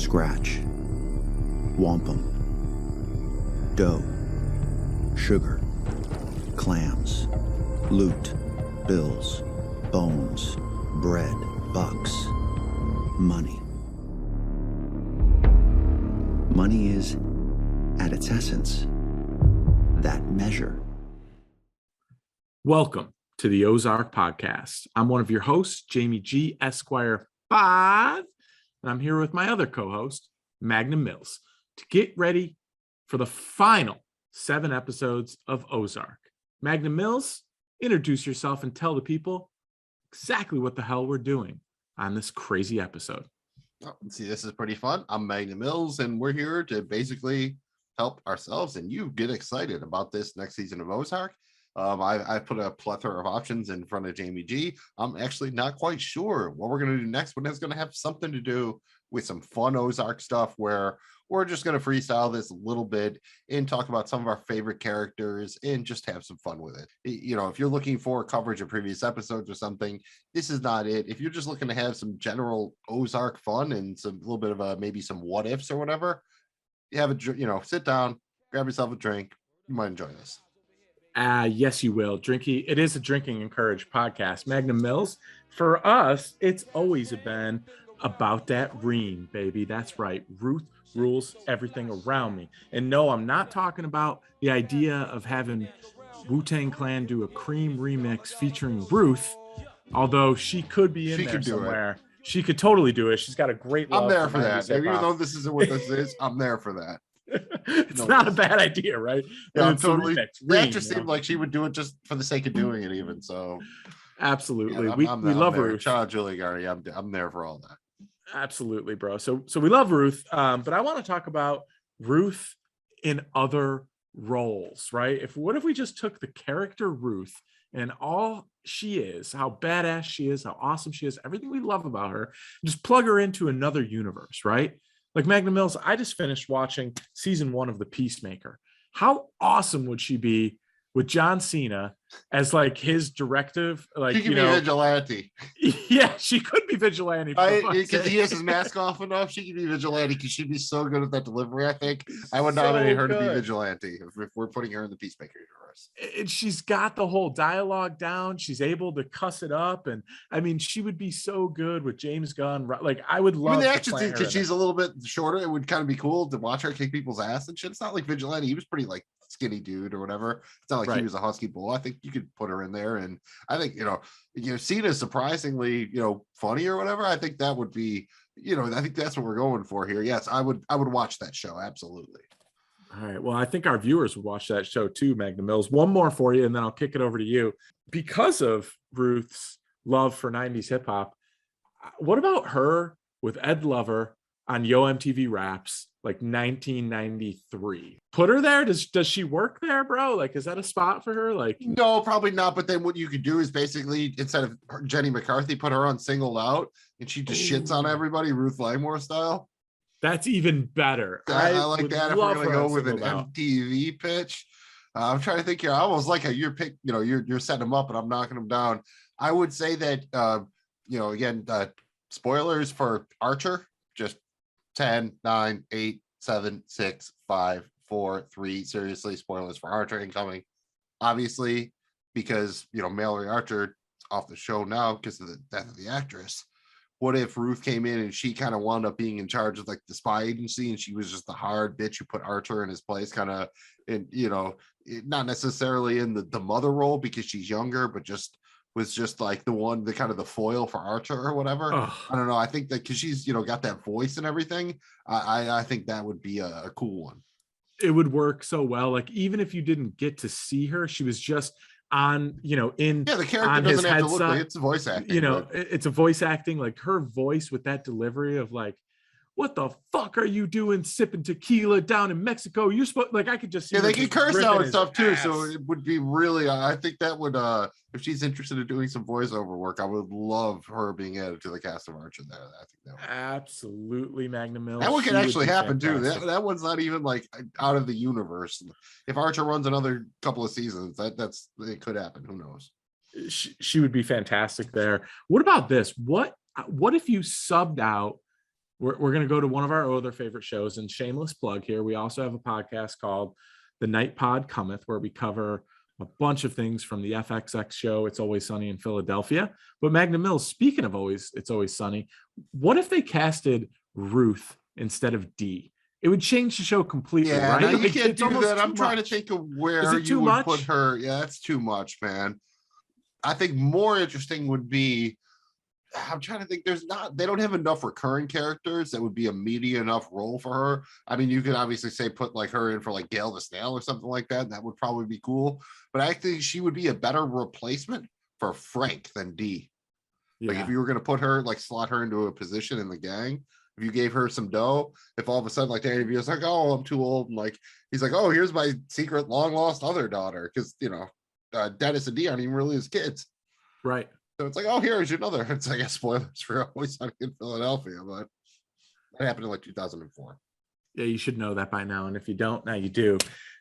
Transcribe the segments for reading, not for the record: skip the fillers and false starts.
scratch, wampum, dough, sugar, clams, loot, bills, bones, bread, bucks, money. Money is, at its essence, that measure. Welcome to the Ozark podcast. I'm one of your hosts, Jamie G. Esquire 5, and I'm here with my other co-host, Magnum Mills, to get ready for the final 7 episodes of Ozark. Magnum Mills, introduce yourself and tell the people exactly what the hell we're doing on this crazy episode. Oh, see, this is pretty fun. I'm Magnum Mills, and we're here to basically help ourselves and you get excited about this next season of Ozark. I put a plethora of options in front of Jamie G. I'm actually not quite sure what we're going to do next, but it's going to have something to do with some fun Ozark stuff where we're just going to freestyle this a little bit and talk about some of our favorite characters and just have some fun with it. You know, if you're looking for coverage of previous episodes or something, this is not it. If you're just looking to have some general Ozark fun and some little bit of maybe some what ifs or whatever, you have sit down, grab yourself a drink. You might enjoy this. Yes, you will. It is a drinking encouraged podcast. Magnum Mills, for us, it's always been about that R.R.E.A.M, baby. That's right. Ruth rules everything around me. And no, I'm not talking about the idea of having Wu-Tang Clan do a Cream remix featuring Ruth, although she could be in there somewhere. She could totally do it. She's got a great love. I'm there for that. Even though this isn't what this is, I'm there for that. It's not a bad idea, right? Yeah, totally. That just seemed like she would do it just for the sake of doing it, even so. Absolutely, yeah, we love Ruth. Child Julie Gardy, I'm there for all that. Absolutely, bro. So we love Ruth, but I want to talk about Ruth in other roles, right? What if we just took the character Ruth and all she is, how badass she is, how awesome she is, everything we love about her, just plug her into another universe, right? Like Magnum Mills, I just finished watching season 1 of The Peacemaker. How awesome would she be with John Cena as like his directive? Like, she could be vigilante. Yeah, she could be vigilante. Because he has his mask off enough, she could be vigilante because she'd be so good at that delivery. I think I would nominate her to be vigilante if we're putting her in the Peacemaker universe. And she's got the whole dialogue down. She's able to cuss it up, and I mean, she would be so good with James Gunn. Like, I would love. The actress, because she's a little bit shorter, it would kind of be cool to watch her kick people's ass and shit. It's not like vigilante. He was pretty like skinny dude or whatever. It's not like he was a husky bull. I think you could put her in there, and I think Cena's surprisingly funny or whatever. I think that would be I think that's what we're going for here. Yes, I would watch that show, absolutely. All right. Well, I think our viewers would watch that show too, Magnum Mills. One more for you, and then I'll kick it over to you. Because of Ruth's love for 90s hip hop, what about her with Ed Lover on Yo MTV Raps, like 1993? Put her there. Does she work there, bro? Like, is that a spot for her? Like, no, probably not. But then what you could do is basically, instead of Jenny McCarthy, put her on Singled Out, and she just shits on everybody, Ruth Langmore style. That's even better. I like that. If we're gonna go with an MTV pitch, I'm trying to think here. I almost like how you're pick. You're setting them up, and I'm knocking them down. I would say that again, spoilers for Archer. Just 10, 9, 8, 7, 6, 5, 4, 3. Seriously, spoilers for Archer incoming. Obviously, because Mallory Archer off the show now because of the death of the actress. What if Ruth came in and she kind of wound up being in charge of like the spy agency, and she was just the hard bitch who put Archer in his place, kind of, and not necessarily in the mother role because she's younger, but was just like the kind of the foil for Archer or whatever. I don't know. I think that because she's got that voice and everything, I think that would be a cool one. It would work so well. Like, even if you didn't get to see her, she was just on the character doesn't have to look like it's a voice acting, it's a voice acting, like her voice with that delivery of like, what the fuck are you doing sipping tequila down in Mexico? You're supposed, like, I could just see they can curse now and stuff too, so it would be really I think that would if she's interested in doing some voiceover work, I would love her being added to the cast of Archer there. I think that would absolutely Magnum Mills. That one can actually happen too. That one's not even like out of the universe. If Archer runs another couple of seasons, it could happen. Who knows? She would be fantastic there. What about this? What if you subbed out we're going to go to one of our other favorite shows, and shameless plug here. We also have a podcast called The Night Pod Cometh, where we cover a bunch of things from the FXX show, It's Always Sunny in Philadelphia. But Magnum Mills, speaking of It's Always Sunny, what if they casted Ruth instead of Dee? It would change the show completely, right? No, you can't do that. I'm trying to think of where you would put her. Yeah, that's too much, man. I think more interesting would be, I'm trying to think, they don't have enough recurring characters that would be a meaty enough role for her. I mean, you could obviously say put like her in for like Gail the Snail or something like that. That would probably be cool. But I think she would be a better replacement for Frank than Dee. Yeah. Like if you were going to put her, like slot her into a position in the gang, if you gave her some dough, if all of a sudden like the interview is like, oh, I'm too old, and like he's like, oh, here's my secret long lost other daughter, because Dennis and Dee aren't even really his kids, right? So it's like, oh, here's another. It's like a spoilers for Always Sunny in Philadelphia, but that happened in like 2004. Yeah, you should know that by now, and if you don't, now you do.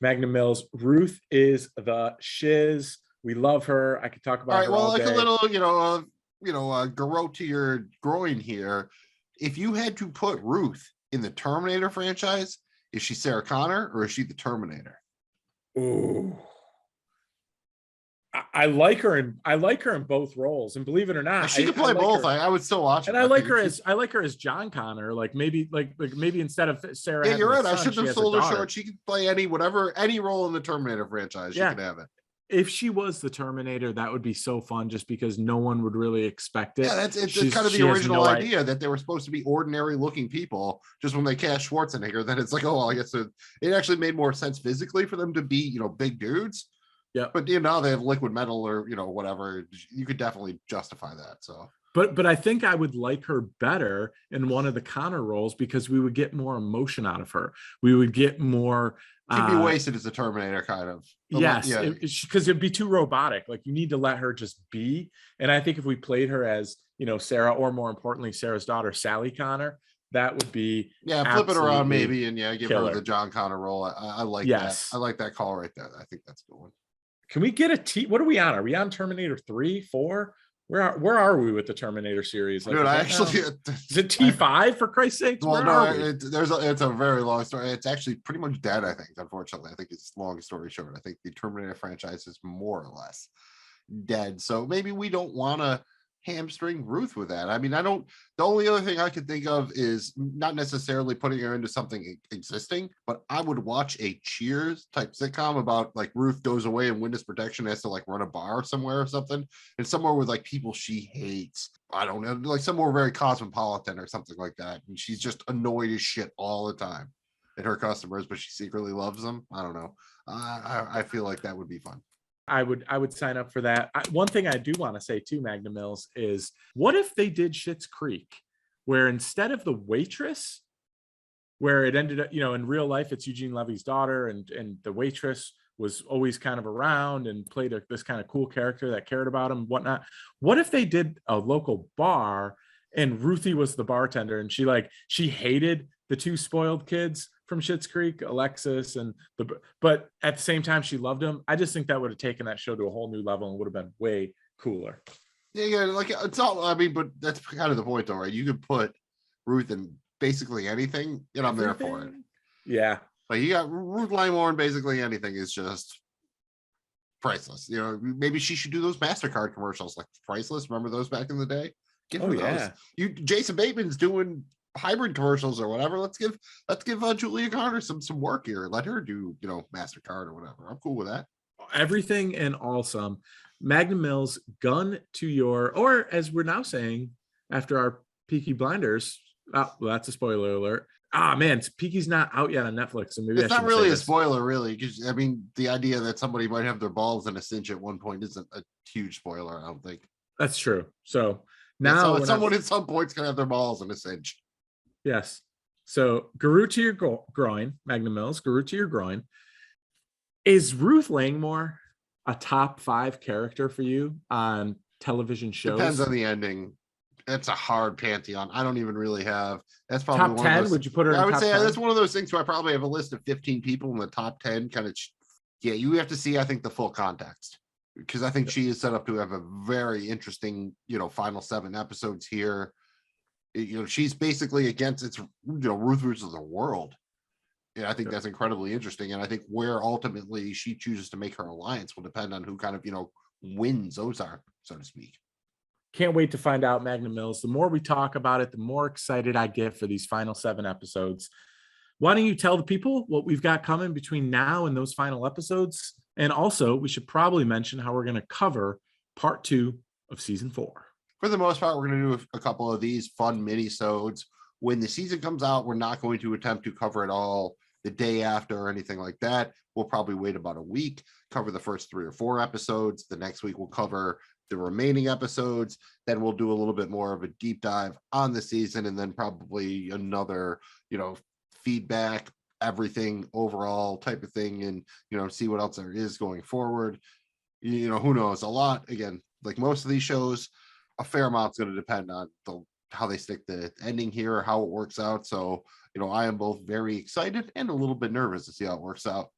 Magnum Mills, Ruth is the shiz. We love her. I could talk about her all day. A little, garrote to your groin here. If you had to put Ruth in the Terminator franchise, is she Sarah Connor or is she the Terminator? Ooh, I like her in both roles, and believe it or not, she could play both. I would still watch it. And I like her as John Connor. Like maybe instead of Sarah. Yeah, you're right. I shouldn't have sold her short. She could play any role in the Terminator franchise. She could have it. If she was the Terminator, that would be so fun, just because no one would really expect it. Yeah, it's kind of the original idea that they were supposed to be ordinary looking people. Just when they cast Schwarzenegger, then it's like, oh, well, I guess it actually made more sense physically for them to be, big dudes. Yeah. But now they have liquid metal or whatever. You could definitely justify that. So. But I think I would like her better in one of the Connor roles, because we would get more emotion out of her. We would get more. She'd be wasted as a Terminator, kind of. Yes, because it'd be too robotic. Like you need to let her just be. And I think if we played her as Sarah, or more importantly Sarah's daughter Sally Connor, that would be flip it around maybe, and give her the John Connor role. I like that. I like that call right there. I think that's a good one. Can we get a T? What are we on? Are we on Terminator 3, 4? Where are we with the Terminator series? Dude, is it T5 for Christ's sake? Well, no, it's a very long story. It's actually pretty much dead, I think. Unfortunately, I think it's long story short. I think the Terminator franchise is more or less dead. So maybe we don't want to hamstring Ruth with that. I mean, the only other thing I could think of is not necessarily putting her into something existing, but I would watch a Cheers type sitcom about like Ruth goes away in witness protection, has to like run a bar somewhere or something, and somewhere with like people she hates. I don't know, like somewhere very cosmopolitan or something like that. And she's just annoyed as shit all the time at her customers, but she secretly loves them. I don't know. I feel like that would be fun. I would sign up for that. One thing I do want to say too, Magnum Mills, is what if they did Schitt's Creek, where instead of the waitress, where it ended up, in real life, it's Eugene Levy's daughter, and the waitress was always kind of around and played this kind of cool character that cared about him, whatnot. What if they did a local bar and Ruthie was the bartender, and she hated the two spoiled kids from Schitt's Creek, Alexis but at the same time she loved him. I just think that would have taken that show to a whole new level and would have been way cooler. Yeah, like it's all. I mean, but that's kind of the point, though, right? You could put Ruth in basically anything, and I'm there for it. Yeah, like you got Ruth Langmore in basically anything is just priceless. Maybe she should do those MasterCard commercials, like priceless. Remember those back in the day? Give her those. Jason Bateman's doing hybrid commercials or whatever. Let's give Julia Garner some work here. Let her do MasterCard or whatever. I'm cool with that. Everything and awesome. Magnum Mills, gun to your, or as we're now saying after our Peaky Blinders, well, that's a spoiler alert. Man, Peaky's not out yet on Netflix, so maybe it's not really a spoiler, really, because I mean the idea that somebody might have their balls in a cinch at one point isn't a huge spoiler. I don't think that's true. So now someone at some point is gonna have their balls in a cinch. Yes. So Guru to your groin, Magnum Mills, Guru to your groin. Is Ruth Langmore a top 5 character for you on television shows? Depends on the ending. It's a hard pantheon. I don't even really have. That's probably top 10. Would you put her? I would say that's one of those things where I probably have a list of 15 people in the top 10. Kind of, yeah. You have to see, I think, the full context, because I think she is set up to have a very interesting, final 7 episodes here. she's basically against it's Ruth versus the world. And I think that's incredibly interesting. And I think where ultimately she chooses to make her alliance will depend on who kind of, wins Ozark, so to speak. Can't wait to find out, Magnum Mills. The more we talk about it, the more excited I get for these final 7 episodes. Why don't you tell the people what we've got coming between now and those final episodes? And also, we should probably mention how we're going to cover part 2 of season 4. For the most part, we're going to do a couple of these fun mini-sodes. When the season comes out, we're not going to attempt to cover it all the day after or anything like that. We'll probably wait about a week, cover the first 3 or 4 episodes. The next week, we'll cover the remaining episodes. Then we'll do a little bit more of a deep dive on the season, and then probably another, feedback, everything overall type of thing, and, see what else there is going forward. Who knows? A lot, again, like most of these shows, a fair amount's going to depend on how they stick the ending here or how it works out. So, I am both very excited and a little bit nervous to see how it works out.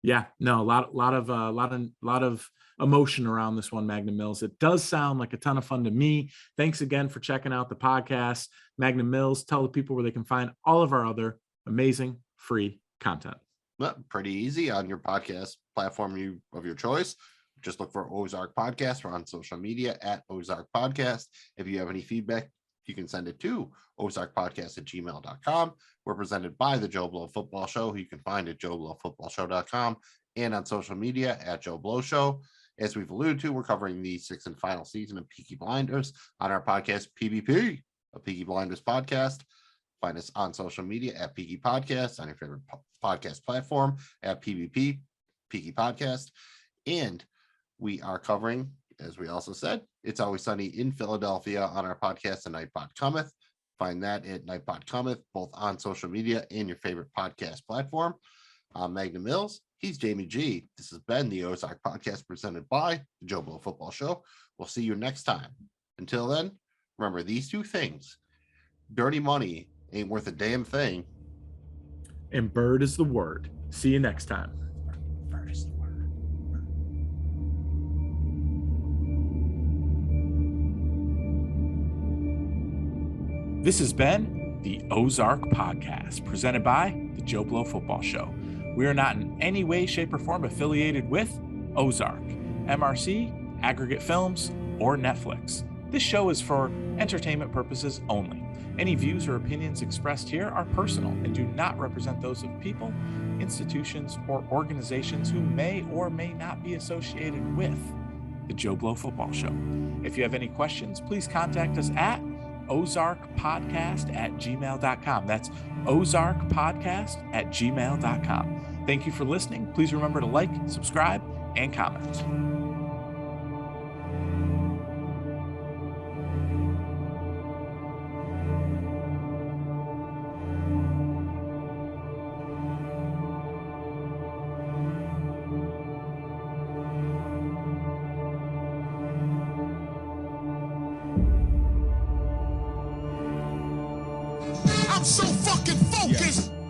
Yeah, no, a lot of emotion around this one, Magnum Mills. It does sound like a ton of fun to me. Thanks again for checking out the podcast. Magnum Mills, tell the people where they can find all of our other amazing free content. Well, pretty easy on your podcast platform of your choice. Just look for Ozark Podcast. We're on social media at Ozark Podcast. If you have any feedback, you can send it to ozarkpodcast@gmail.com. We're presented by the Joe Blow Football Show, who you can find at joeblowfootballshow.com and on social media at Joe Blow Show. As we've alluded to, we're covering the 6th and final season of Peaky Blinders on our podcast, PBP, a Peaky Blinders podcast. Find us on social media at Peaky Podcast, on your favorite podcast platform at PBP, Peaky Podcast. And we are covering, as we also said, It's Always Sunny in Philadelphia on our podcast, The Nightbot Cometh. Find that at Nightbot Cometh, both on social media and your favorite podcast platform. I'm Magnum Mills. He's Jamie G. This has been the Ozark Podcast presented by the Joe Blow Football Show. We'll see you next time. Until then, remember these 2 things. Dirty money ain't worth a damn thing. And bird is the word. See you next time. Bird is the word. This has been the Ozark Podcast, presented by the Joe Blow Football Show. We are not in any way, shape, or form affiliated with Ozark, MRC, Aggregate Films, or Netflix. This show is for entertainment purposes only. Any views or opinions expressed here are personal and do not represent those of people, institutions, or organizations who may or may not be associated with the Joe Blow Football Show. If you have any questions, please contact us at ozarkpodcast@gmail.com. That's ozarkpodcast@gmail.com. Thank you for listening. Please remember to like, subscribe, and comment. I'm so fucking focused. Yeah.